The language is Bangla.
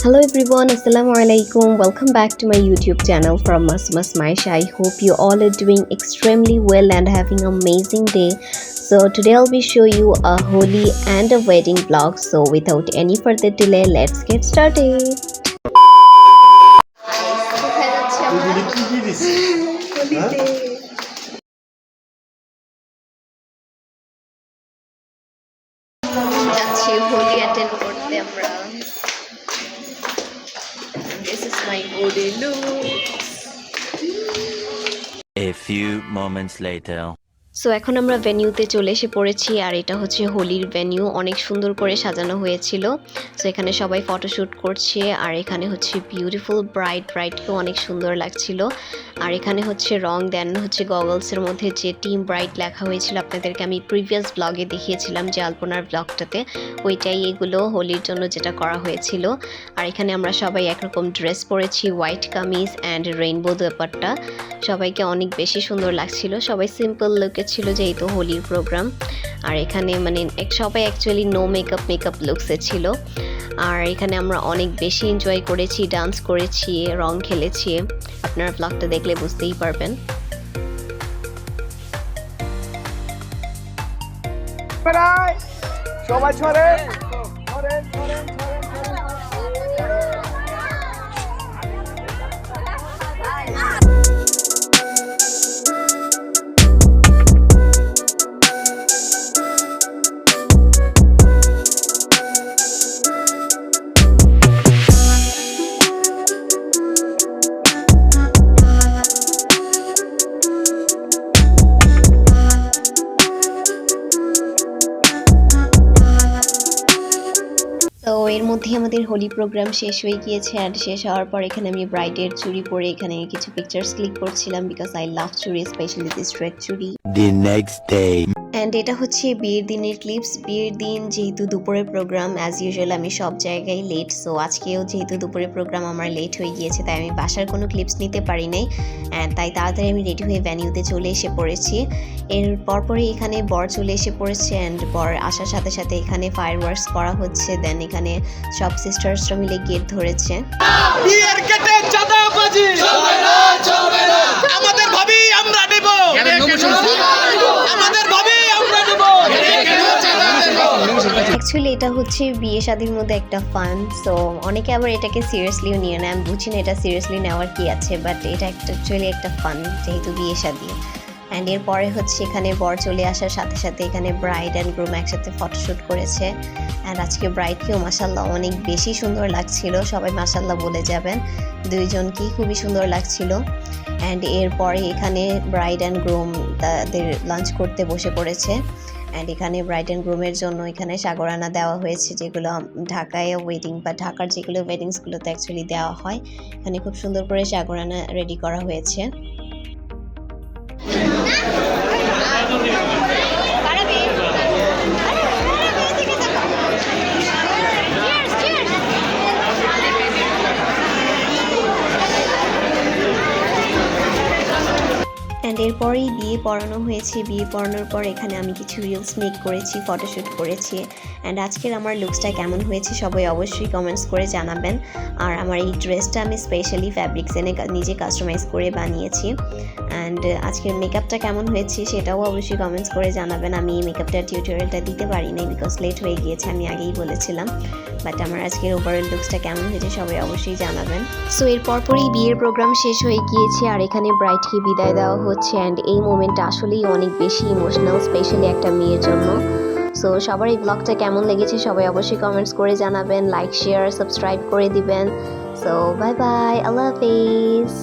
Hello everyone, Assalamualaikum. Welcome back to my YouTube channel from Masmas Maisha. I hope you all are doing extremely well and having an amazing day. So today I'll be showing you a holy and a wedding vlog. So without any further delay, let's get started. যাচ্ছি হোলি অ্যাটেন্ড করতে আমরা। This is my holy look. A few moments later. So এখন আমরা ভেন্যুতে চলে এসে পড়েছি আর এটা হচ্ছে হোলির ভেন্যু, অনেক সুন্দর করে সাজানো হয়েছিল। সো এখানে সবাই ফটোশ্যুট করছে আর এখানে হচ্ছে বিউটিফুল ব্রাইডকেও অনেক সুন্দর লাগছিল। আর এখানে হচ্ছে রং দেন হচ্ছে গগলসের মধ্যে যে টিম ব্রাইড লেখা হয়েছিল, আপনাদেরকে আমি প্রিভিয়াস ব্লগে দেখিয়েছিলাম যে আলপনার ব্লগটাতে, ওইটাই এগুলো হোলির জন্য যেটা করা হয়েছিল। আর এখানে আমরা সবাই একরকম ড্রেস পরেছি, white kameez and rainbow dupatta. সবাইকে অনেক বেশি সুন্দর লাগছিল, সবাই সিম্পল লুকে ছিল যেহেতু হোলির প্রোগ্রাম। আর এখানে মানে সবাই অ্যাকচুয়ালি নো মেকআপ লুকসে ছিল। আর এখানে আমরা অনেক বেশি এনজয় করেছি, ডান্স করেছি, রং খেলেছি। আপনারা ব্লগটা দেখলে বুঝতেই পারবেন। সবাই ছড়ে তো এর মধ্যে আমাদের হোলি প্রোগ্রাম শেষ হয়ে গিয়েছে। আর শেষ হওয়ার পর এখানে আমি ব্রাইডের চুড়ি পরে এখানে কিছু পিকচার্স ক্লিক করছিলাম, বিকজ আই লাভ চুড়ি, স্পেশালি দিস রেড চুড়ি। The next day. অ্যান্ড এটা হচ্ছে বিয়ের দিনের ক্লিপস। বিয়ের দিন যেহেতু দুপুরের প্রোগ্রাম, অ্যাজ ইউজুয়াল আমি সব জায়গায় লেট। সো আজকেও যেহেতু দুপুরের প্রোগ্রাম আমার লেট হয়ে গিয়েছে, তাই আমি বাসার কোনো ক্লিপস নিতে পারি নাই। অ্যান্ড তাই তাড়াতাড়ি আমি রেডি হয়ে ভ্যানিউতে চলে এসে পড়েছি। এর পরপরই এখানে বর চলে এসে পড়েছে অ্যান্ড বর আসার সাথে সাথে এখানে ফায়ার ওয়ার্কস করা হচ্ছে। দেন এখানে সব সিস্টার্সরা মিলে গেট ধরেছে। বিয়ের গেটে চাঁদাবাজি চলবে না, আমাদের ভাবি আমরা দেব, আমাদের ভাবি আমরা দেব। অ্যাকচুয়ালি এটা হচ্ছে বিয়ে শাদির মধ্যে একটা ফান। সো অনেকে আবার এটাকে সিরিয়াসলিও নিয়ে নেয়, আমি বুঝি না এটা সিরিয়াসলি নেওয়ার কি আছে, বাট এটা অ্যাকচুয়ালি একটা ফান যেহেতু বিয়ে শাদি। অ্যান্ড এরপরে হচ্ছে এখানে বর চলে আসার সাথে সাথে এখানে ব্রাইড অ্যান্ড গ্রুম একসাথে ফটোশ্যুট করেছে। অ্যান্ড আজকে ব্রাইডকেও মাসাল্লাহ অনেক বেশি সুন্দর লাগছিল, সবাই মাসাল্লাহ বলে যাবেন, দুইজনকেই খুবই সুন্দর লাগছিল। অ্যান্ড এরপরে এখানে ব্রাইড অ্যান্ড গ্রুম তাদের লাঞ্চ করতে বসে পড়েছে। অ্যান্ড এখানে ব্রাইড অ্যান্ড গ্রুমের জন্য এখানে সাগরানা দেওয়া হয়েছে, যেগুলো ঢাকায় ওয়েডিং বা ঢাকার যেগুলো ওয়েডিংসগুলোতে অ্যাকচুয়ালি দেওয়া হয়। এখানে খুব সুন্দর করে সাগরানা রেডি করা হয়েছে। অ্যান্ড এরপরেই বিয়ে পড়ানো হয়েছে। বিয়ে পড়ানোর পর এখানে আমি কিছু রিলস মেক করেছি, ফটোশ্যুট করেছি। অ্যান্ড আজকের আমার লুকসটা কেমন হয়েছে সবাই অবশ্যই কমেন্টস করে জানাবেন। আর আমার এই ড্রেসটা আমি স্পেশালি ফ্যাব্রিক্স এনে নিজে কাস্টমাইজ করে বানিয়েছি। অ্যান্ড আজকের মেকআপটা কেমন হয়েছে সেটাও অবশ্যই কমেন্টস করে জানাবেন। আমি এই মেকআপটার টিউটোরিয়ালটা দিতে পারি নাই, বিকজ লেট হয়ে গিয়েছে, আমি আগেই বলেছিলাম। বাট আমার আজকের ওভারঅল লুকসটা কেমন হয়েছে সবাই অবশ্যই জানাবেন। সো এর পরপরই বিয়ের প্রোগ্রাম শেষ হয়ে গিয়েছে আর এখানে ব্রাইডকে বিদায় দেওয়া হচ্ছে। অ্যান্ড এই মোমেন্টটা আসলেই অনেক বেশি ইমোশনাল, স্পেশালি একটা মেয়ের জন্য। সো সবার এই ব্লগটা কেমন লেগেছে সবাই অবশ্যই কমেন্টস করে জানাবেন, লাইক শেয়ার সাবস্ক্রাইব করে দিবেন। সো বাই বাই, আল্লাহ হাফেজ।